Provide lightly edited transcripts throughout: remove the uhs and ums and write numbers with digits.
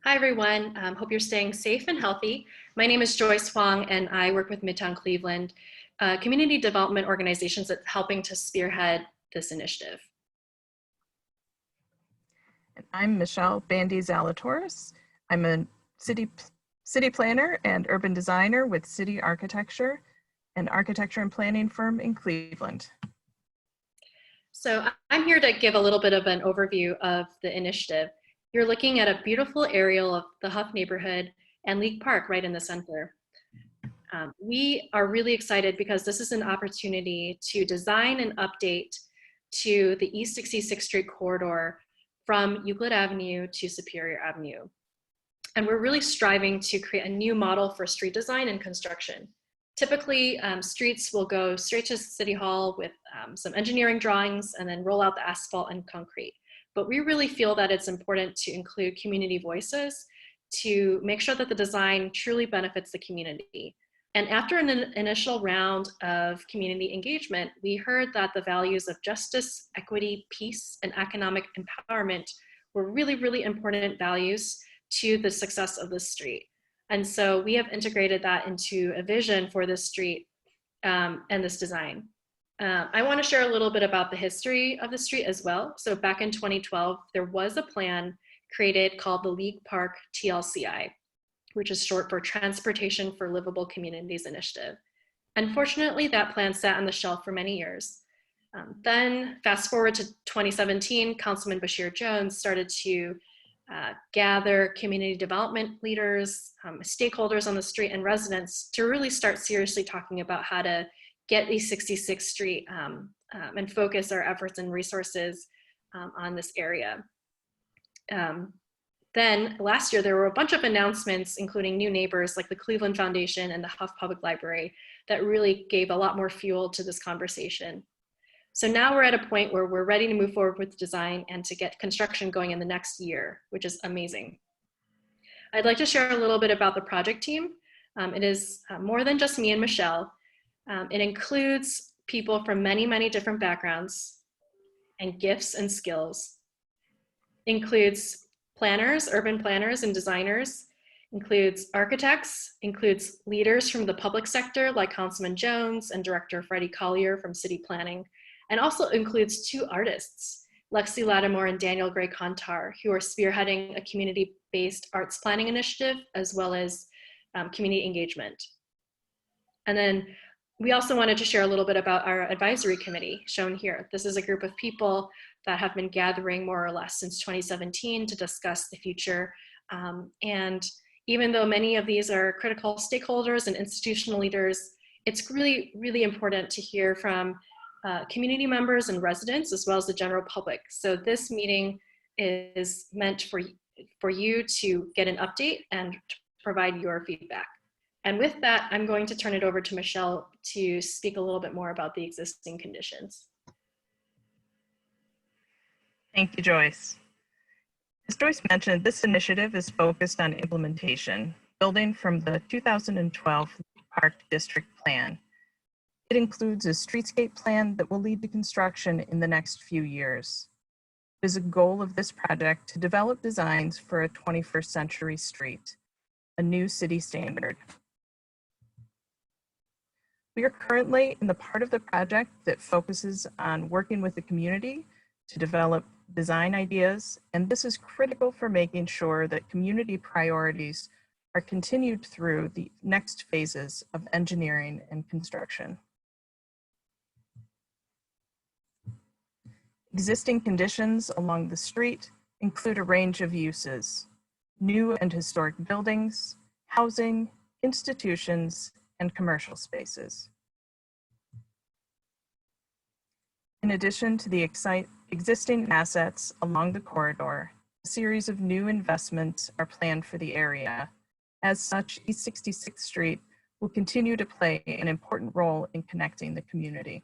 Hi, everyone. Hope you're staying safe and healthy. My name is Joyce Huang, and I work with Midtown Cleveland, community development organizations that's helping to spearhead this initiative. And I'm Michelle Bandy Zalatoris. I'm a city planner and urban designer with City Architecture, an architecture and planning firm in Cleveland. So I'm here to give a little bit of an overview of the initiative. You're looking at a beautiful aerial of the Hough neighborhood and League Park right in the center. We are really excited because this is an opportunity to design an update to the East 66th Street corridor from Euclid Avenue to Superior Avenue. And we're really striving to create a new model for street design and construction. Typically, streets will go straight to City Hall with some engineering drawings and then roll out the asphalt and concrete. But we really feel that it's important to include community voices to make sure that the design truly benefits the community. And after an initial round of community engagement, we heard that the values of justice, equity, peace, and economic empowerment were really, really important values to the success of the street. And so we have integrated that into a vision for this street and this design. I want to share a little bit about the history of the street as well. So back in 2012, there was a plan created called the League Park TLCI, which is short for Transportation for Livable Communities Initiative. Unfortunately, that plan sat on the shelf for many years. Then fast forward to 2017, Councilman Bashir Jones started to gather community development leaders, stakeholders on the street, and residents to really start seriously talking about how to get East 66th Street and focus our efforts and resources on this area. Then last year, there were a bunch of announcements, including new neighbors like the Cleveland Foundation and the Hough Public Library, that really gave a lot more fuel to this conversation. So now we're at a point where we're ready to move forward with the design and to get construction going in the next year, which is amazing. I'd like to share a little bit about the project team. It is more than just me and Michelle. It includes people from many, many different backgrounds and gifts and skills. It includes planners, urban planners and designers, includes architects, includes leaders from the public sector like Councilman Jones and Director Freddie Collier from City Planning, and also includes two artists, Lexi Lattimore and Daniel Gray Contar, who are spearheading a community-based arts planning initiative as well as community engagement. And then we also wanted to share a little bit about our advisory committee shown here. This is a group of people that have been gathering more or less since 2017 to discuss the future. And even though many of these are critical stakeholders and institutional leaders, it's really, really important to hear from community members and residents as well as the general public. So this meeting is meant for you to get an update and to provide your feedback. And with that, I'm going to turn it over to Michelle to speak a little bit more about the existing conditions. Thank you, Joyce. As Joyce mentioned, this initiative is focused on implementation, building from the 2012 Park District Plan. It includes a streetscape plan that will lead to construction in the next few years. It is a goal of this project to develop designs for a 21st century street, a new city standard. We are currently in the part of the project that focuses on working with the community to develop design ideas, and this is critical for making sure that community priorities are continued through the next phases of engineering and construction. Existing conditions along the street include a range of uses: new and historic buildings, housing, institutions, and commercial spaces. In addition to the existing assets along the corridor, a series of new investments are planned for the area. As such, East 66th Street will continue to play an important role in connecting the community.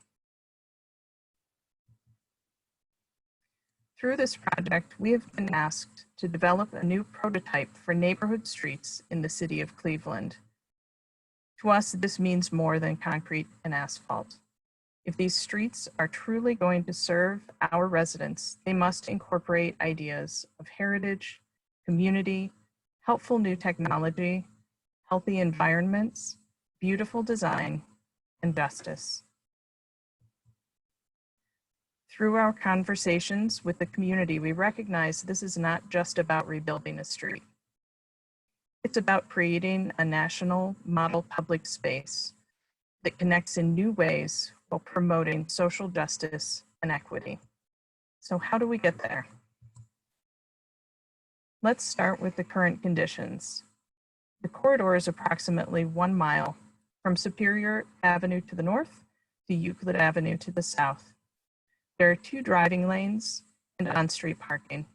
Through this project, we have been asked to develop a new prototype for neighborhood streets in the city of Cleveland. To us, this means more than concrete and asphalt. If these streets are truly going to serve our residents, they must incorporate ideas of heritage, community, helpful new technology, healthy environments, beautiful design, and justice. Through our conversations with the community, we recognize this is not just about rebuilding a street. It's about creating a national model public space that connects in new ways while promoting social justice and equity. So how do we get there? Let's start with the current conditions. The corridor is approximately 1 mile from Superior Avenue to the north to Euclid Avenue to the south. There are 2 driving lanes and on-street parking.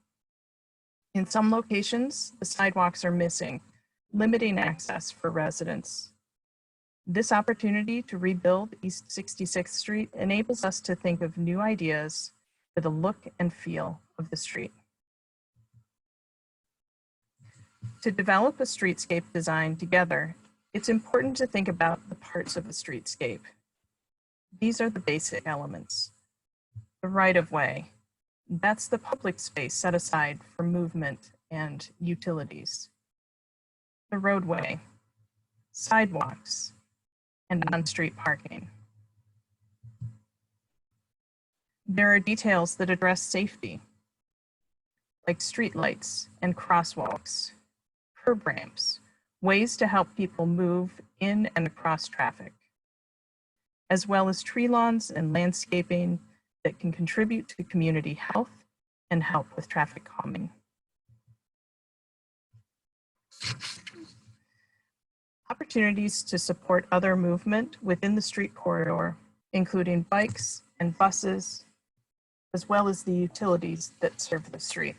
In some locations, the sidewalks are missing, limiting access for residents. This opportunity to rebuild East 66th Street enables us to think of new ideas for the look and feel of the street. To develop a streetscape design together, it's important to think about the parts of a streetscape. These are the basic elements. The right-of-way, that's the public space set aside for movement and utilities. The roadway, sidewalks, and on-street parking. There are details that address safety, like streetlights and crosswalks, curb ramps, ways to help people move in and across traffic, as well as tree lawns and landscaping that can contribute to community health and help with traffic calming. Opportunities to support other movement within the street corridor, including bikes and buses, as well as the utilities that serve the street.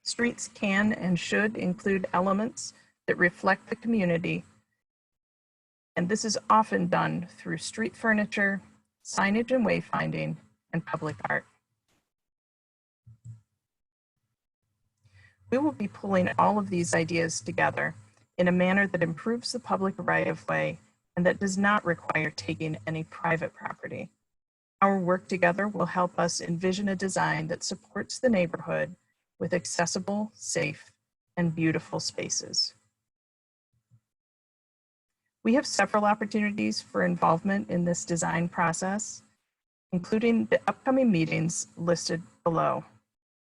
Streets can and should include elements that reflect the community, and this is often done through street furniture, signage and wayfinding, and public art. We will be pulling all of these ideas together in a manner that improves the public right-of-way and that does not require taking any private property. Our work together will help us envision a design that supports the neighborhood with accessible, safe, and beautiful spaces. We have several opportunities for involvement in this design process, including the upcoming meetings listed below.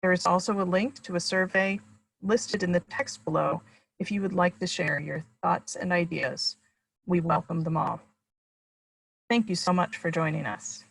There is also a link to a survey listed in the text below if you would like to share your thoughts and ideas. We welcome them all. Thank you so much for joining us.